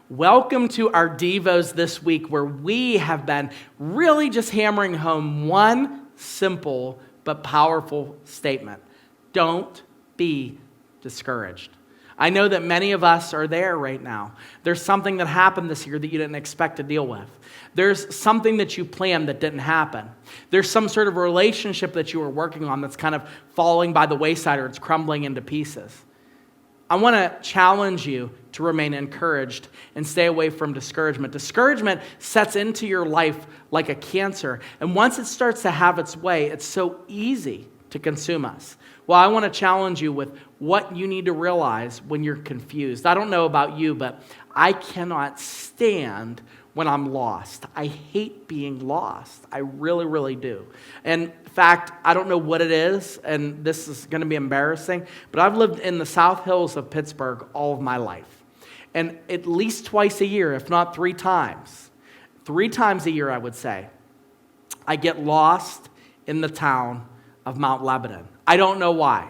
Welcome to our Devos this week, where we have been really just hammering home one simple but powerful statement. Don't be discouraged. I know that many of us are there right now. There's something that happened this year that you didn't expect to deal with. There's something that you planned that didn't happen. There's some sort of relationship that you were working on that's kind of falling by the wayside, or it's crumbling into pieces. I want to challenge you to remain encouraged and stay away from discouragement. Discouragement sets into your life like a cancer, and once it starts to have its way, it's so easy to consume us. Well, I want to challenge you with what you need to realize when you're confused. I don't know about you, but I cannot stand when I'm lost. I hate being lost. I really, really do. And in fact, I don't know what it is, and this is going to be embarrassing, but I've lived in the South Hills of Pittsburgh all of my life. And at least twice a year, if not three times a year, I would say, I get lost in the town of Mount Lebanon. I don't know why.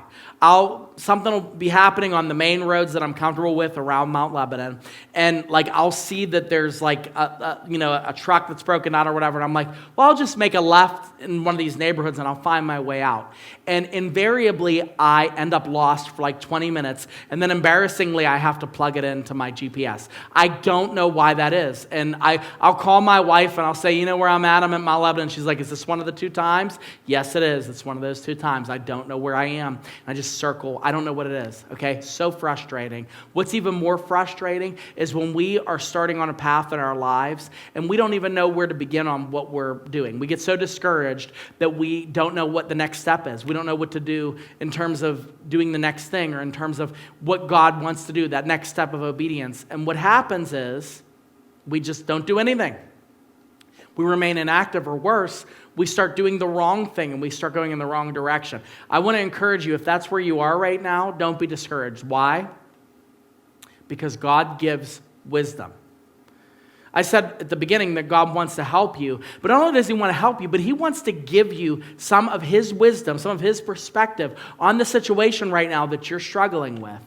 Something will be happening on the main roads that I'm comfortable with around Mount Lebanon, and I'll see that there's a truck that's broken out or whatever, and I'm like, well, I'll just make a left in one of these neighborhoods and I'll find my way out. And invariably, I end up lost for 20 minutes, and then embarrassingly, I have to plug it into my GPS. I don't know why that is, and I'll call my wife and I'll say, you know where I'm at? I'm at Mount Lebanon. She's like, is this one of the two times? Yes, it is. It's one of those two times. I don't know where I am. And I just circle. I don't know what it is, okay? So frustrating. What's even more frustrating is when we are starting on a path in our lives and we don't even know where to begin on what we're doing. We get so discouraged that we don't know what the next step is. We don't know what to do in terms of doing the next thing or in terms of what God wants to do, that next step of obedience. And what happens is we just don't do anything. We remain inactive, or worse, we start doing the wrong thing and we start going in the wrong direction. I want to encourage you, if that's where you are right now, don't be discouraged. Why? Because God gives wisdom. I said at the beginning that God wants to help you, but not only does He want to help you, but He wants to give you some of His wisdom, some of His perspective on the situation right now that you're struggling with.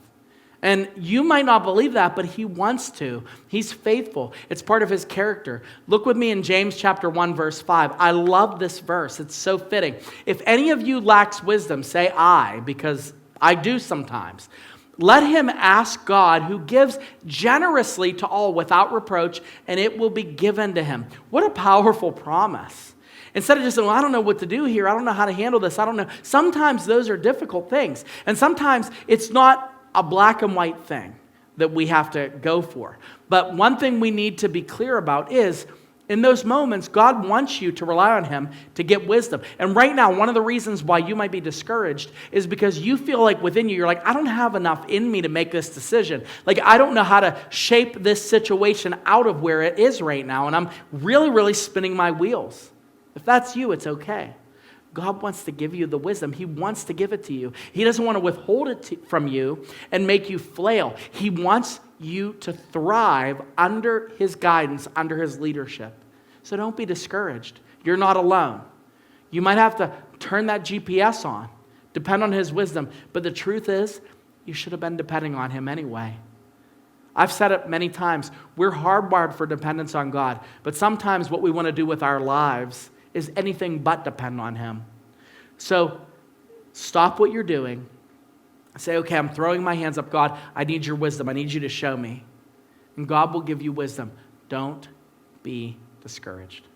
And you might not believe that, but He wants to. He's faithful. It's part of His character. Look with me in James chapter 1, verse 5. I love this verse. It's so fitting. If any of you lacks wisdom, say I, because I do sometimes. Let him ask God, who gives generously to all without reproach, and it will be given to him. What a powerful promise. Instead of just saying, well, I don't know what to do here. I don't know how to handle this. I don't know. Sometimes those are difficult things. And sometimes it's not a black and white thing that we have to go for. But one thing we need to be clear about is, in those moments, God wants you to rely on Him to get wisdom. And right now, one of the reasons why you might be discouraged is because you feel like within you, you're like, I don't have enough in me to make this decision. I don't know how to shape this situation out of where it is right now. And I'm really, really spinning my wheels. If that's you, it's okay. God wants to give you the wisdom. He wants to give it to you. He doesn't want to withhold it from you and make you flail. He wants you to thrive under His guidance, under His leadership. So don't be discouraged. You're not alone. You might have to turn that GPS on, depend on His wisdom, but the truth is, you should have been depending on Him anyway. I've said it many times. We're hardwired for dependence on God, but sometimes what we want to do with our lives is anything but depend on Him. So stop what you're doing. Say, okay, I'm throwing my hands up. God, I need your wisdom. I need you to show me. And God will give you wisdom. Don't be discouraged.